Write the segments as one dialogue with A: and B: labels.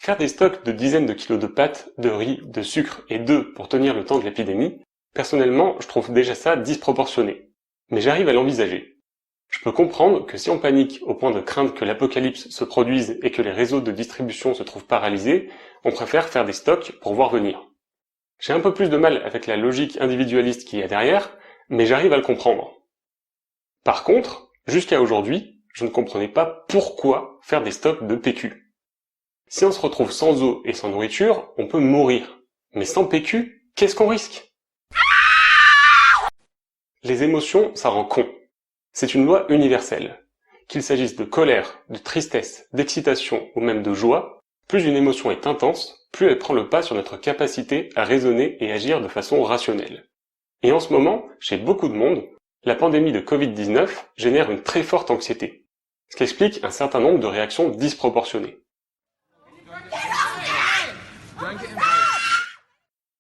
A: Faire des stocks de dizaines de kilos de pâtes, de riz, de sucre et d'œufs pour tenir le temps de l'épidémie, personnellement, je trouve déjà ça disproportionné. Mais j'arrive à l'envisager. Je peux comprendre que si on panique au point de craindre que l'apocalypse se produise et que les réseaux de distribution se trouvent paralysés, on préfère faire des stocks pour voir venir. J'ai un peu plus de mal avec la logique individualiste qu'il y a derrière, mais j'arrive à le comprendre. Par contre, jusqu'à aujourd'hui, je ne comprenais pas pourquoi faire des stocks de PQ. Si on se retrouve sans eau et sans nourriture, on peut mourir. Mais sans PQ, qu'est-ce qu'on risque? Les émotions, ça rend con. C'est une loi universelle. Qu'il s'agisse de colère, de tristesse, d'excitation ou même de joie, plus une émotion est intense, plus elle prend le pas sur notre capacité à raisonner et agir de façon rationnelle. Et en ce moment, chez beaucoup de monde, la pandémie de Covid-19 génère une très forte anxiété, ce qui explique un certain nombre de réactions disproportionnées.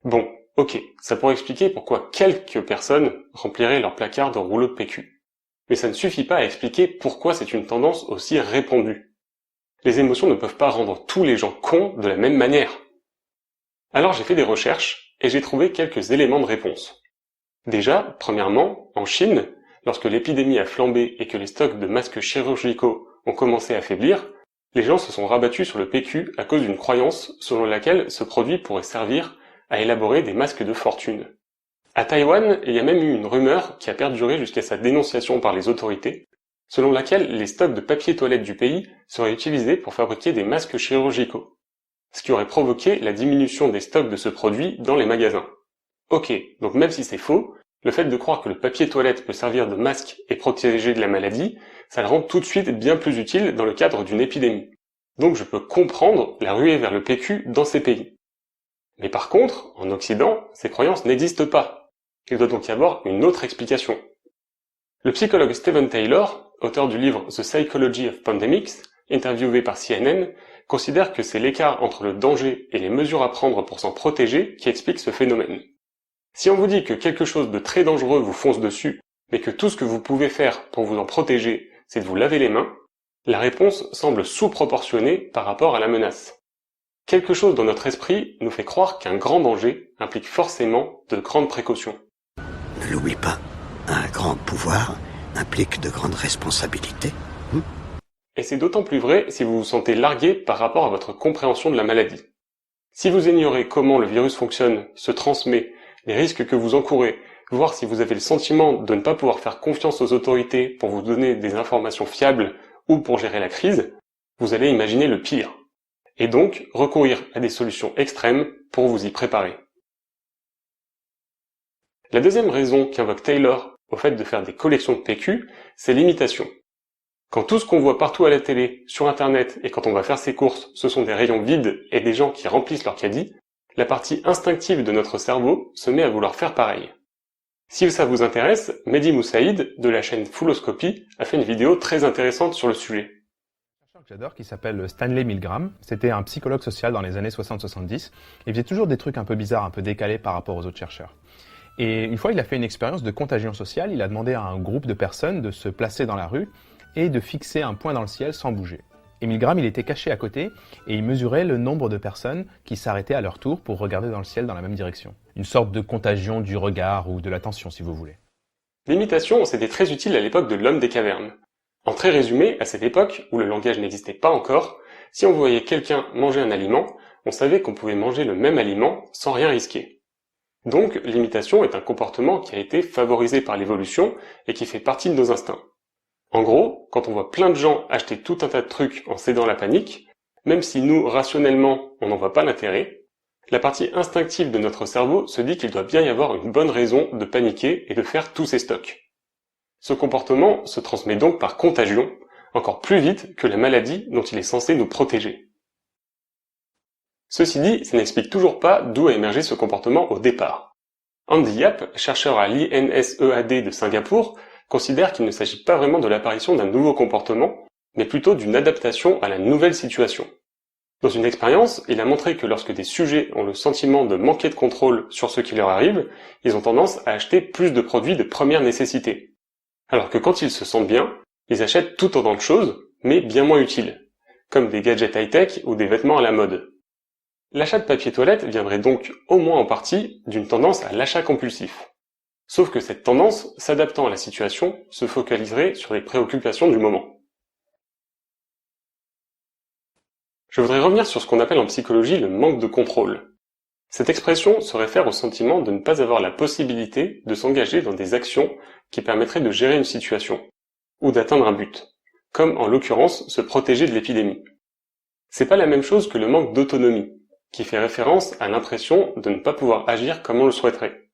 A: Bon, ok, ça pourrait expliquer pourquoi quelques personnes rempliraient leur placard de rouleaux de PQ. Mais ça ne suffit pas à expliquer pourquoi c'est une tendance aussi répandue. Les émotions ne peuvent pas rendre tous les gens cons de la même manière. Alors j'ai fait des recherches et j'ai trouvé quelques éléments de réponse. Déjà, premièrement, en Chine, lorsque l'épidémie a flambé et que les stocks de masques chirurgicaux ont commencé à faiblir, les gens se sont rabattus sur le PQ à cause d'une croyance selon laquelle ce produit pourrait servir à élaborer des masques de fortune. À Taïwan, il y a même eu une rumeur qui a perduré jusqu'à sa dénonciation par les autorités, selon laquelle les stocks de papier toilette du pays seraient utilisés pour fabriquer des masques chirurgicaux, ce qui aurait provoqué la diminution des stocks de ce produit dans les magasins. Ok, donc même si c'est faux, le fait de croire que le papier toilette peut servir de masque et protéger de la maladie, ça le rend tout de suite bien plus utile dans le cadre d'une épidémie. Donc je peux comprendre la ruée vers le PQ dans ces pays. Mais par contre, en Occident, ces croyances n'existent pas. Il doit donc y avoir une autre explication. Le psychologue Steven Taylor, auteur du livre The Psychology of Pandemics, interviewé par CNN, considère que c'est l'écart entre le danger et les mesures à prendre pour s'en protéger qui explique ce phénomène. Si on vous dit que quelque chose de très dangereux vous fonce dessus, mais que tout ce que vous pouvez faire pour vous en protéger, c'est de vous laver les mains, la réponse semble sous-proportionnée par rapport à la menace. Quelque chose dans notre esprit nous fait croire qu'un grand danger implique forcément de grandes précautions.
B: Ne l'oublie pas, un grand pouvoir implique de grandes responsabilités.
A: Et c'est d'autant plus vrai si vous vous sentez largué par rapport à votre compréhension de la maladie. Si vous ignorez comment le virus fonctionne, se transmet, les risques que vous encourez, voire si vous avez le sentiment de ne pas pouvoir faire confiance aux autorités pour vous donner des informations fiables ou pour gérer la crise, vous allez imaginer le pire. Et donc recourir à des solutions extrêmes pour vous y préparer. La deuxième raison qu'invoque Taylor au fait de faire des collections de PQ, c'est l'imitation. Quand tout ce qu'on voit partout à la télé, sur internet et quand on va faire ses courses, ce sont des rayons vides et des gens qui remplissent leur caddie, la partie instinctive de notre cerveau se met à vouloir faire pareil. Si ça vous intéresse, Mehdi Moussaïd, de la chaîne Fulloscopy, a fait une vidéo très intéressante sur le sujet.
C: Que j'adore, qui s'appelle Stanley Milgram. C'était un psychologue social dans les années 60-70. Il faisait toujours des trucs un peu bizarres, un peu décalés par rapport aux autres chercheurs. Et une fois, il a fait une expérience de contagion sociale. Il a demandé à un groupe de personnes de se placer dans la rue et de fixer un point dans le ciel sans bouger. Et Milgram, il était caché à côté et il mesurait le nombre de personnes qui s'arrêtaient à leur tour pour regarder dans le ciel dans la même direction. Une sorte de contagion du regard ou de l'attention, si vous voulez.
A: L'imitation, c'était très utile à l'époque de l'homme des cavernes. En très résumé, à cette époque, où le langage n'existait pas encore, si on voyait quelqu'un manger un aliment, on savait qu'on pouvait manger le même aliment sans rien risquer. Donc, l'imitation est un comportement qui a été favorisé par l'évolution et qui fait partie de nos instincts. En gros, quand on voit plein de gens acheter tout un tas de trucs en cédant la panique, même si nous, rationnellement, on n'en voit pas l'intérêt, la partie instinctive de notre cerveau se dit qu'il doit bien y avoir une bonne raison de paniquer et de faire tous ces stocks. Ce comportement se transmet donc par contagion, encore plus vite que la maladie dont il est censé nous protéger. Ceci dit, ça n'explique toujours pas d'où a émergé ce comportement au départ. Andy Yap, chercheur à l'INSEAD de Singapour, considère qu'il ne s'agit pas vraiment de l'apparition d'un nouveau comportement, mais plutôt d'une adaptation à la nouvelle situation. Dans une expérience, il a montré que lorsque des sujets ont le sentiment de manquer de contrôle sur ce qui leur arrive, ils ont tendance à acheter plus de produits de première nécessité. Alors que quand ils se sentent bien, ils achètent tout autant de choses, mais bien moins utiles, comme des gadgets high-tech ou des vêtements à la mode. L'achat de papier toilette viendrait donc au moins en partie d'une tendance à l'achat compulsif. Sauf que cette tendance, s'adaptant à la situation, se focaliserait sur les préoccupations du moment. Je voudrais revenir sur ce qu'on appelle en psychologie le manque de contrôle. Cette expression se réfère au sentiment de ne pas avoir la possibilité de s'engager dans des actions qui permettraient de gérer une situation, ou d'atteindre un but, comme en l'occurrence se protéger de l'épidémie. C'est pas la même chose que le manque d'autonomie, qui fait référence à l'impression de ne pas pouvoir agir comme on le souhaiterait.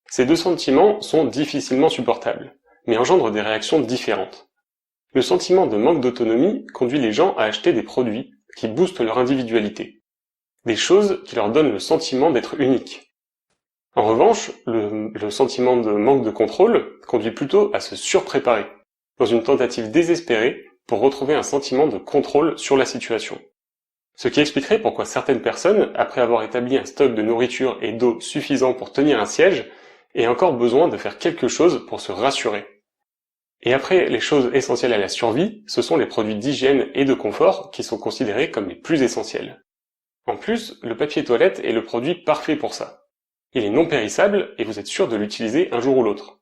A: Ces deux sentiments sont difficilement supportables, mais engendrent des réactions différentes. Le sentiment de manque d'autonomie conduit les gens à acheter des produits qui boostent leur individualité, des choses qui leur donnent le sentiment d'être uniques. En revanche, le sentiment de manque de contrôle conduit plutôt à se surpréparer, dans une tentative désespérée pour retrouver un sentiment de contrôle sur la situation. Ce qui expliquerait pourquoi certaines personnes, après avoir établi un stock de nourriture et d'eau suffisant pour tenir un siège, aient encore besoin de faire quelque chose pour se rassurer. Et après les choses essentielles à la survie, ce sont les produits d'hygiène et de confort qui sont considérés comme les plus essentiels. En plus, le papier toilette est le produit parfait pour ça. Il est non périssable et vous êtes sûr de l'utiliser un jour ou l'autre.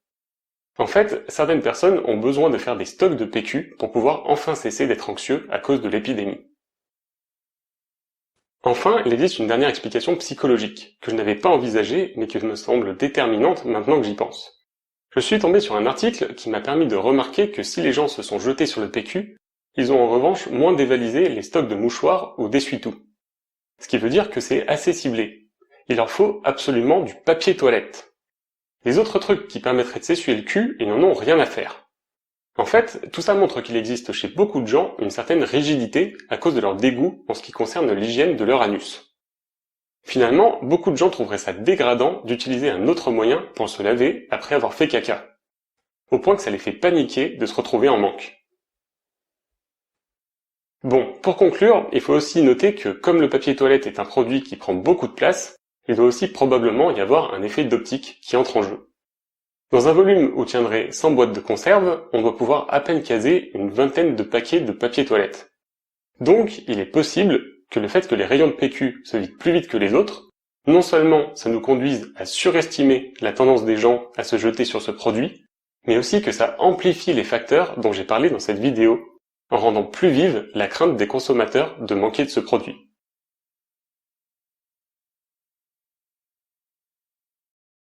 A: En fait, certaines personnes ont besoin de faire des stocks de PQ pour pouvoir enfin cesser d'être anxieux à cause de l'épidémie. Enfin, il existe une dernière explication psychologique, que je n'avais pas envisagée, mais qui me semble déterminante maintenant que j'y pense. Je suis tombé sur un article qui m'a permis de remarquer que si les gens se sont jetés sur le PQ, ils ont en revanche moins dévalisé les stocks de mouchoirs ou d'essuie-tout. Ce qui veut dire que c'est assez ciblé. Il leur faut absolument du papier toilette. Les autres trucs qui permettraient de s'essuyer le cul, ils n'en ont rien à faire. En fait, tout ça montre qu'il existe chez beaucoup de gens une certaine rigidité à cause de leur dégoût en ce qui concerne l'hygiène de leur anus. Finalement, beaucoup de gens trouveraient ça dégradant d'utiliser un autre moyen pour se laver après avoir fait caca, au point que ça les fait paniquer de se retrouver en manque. Bon, pour conclure, il faut aussi noter que comme le papier toilette est un produit qui prend beaucoup de place, il doit aussi probablement y avoir un effet d'optique qui entre en jeu. Dans un volume où tiendrait 100 boîtes de conserve, on doit pouvoir à peine caser une vingtaine de paquets de papier toilette. Donc, il est possible que le fait que les rayons de PQ se vident plus vite que les autres, non seulement ça nous conduise à surestimer la tendance des gens à se jeter sur ce produit, mais aussi que ça amplifie les facteurs dont j'ai parlé dans cette vidéo, en rendant plus vive la crainte des consommateurs de manquer de ce produit.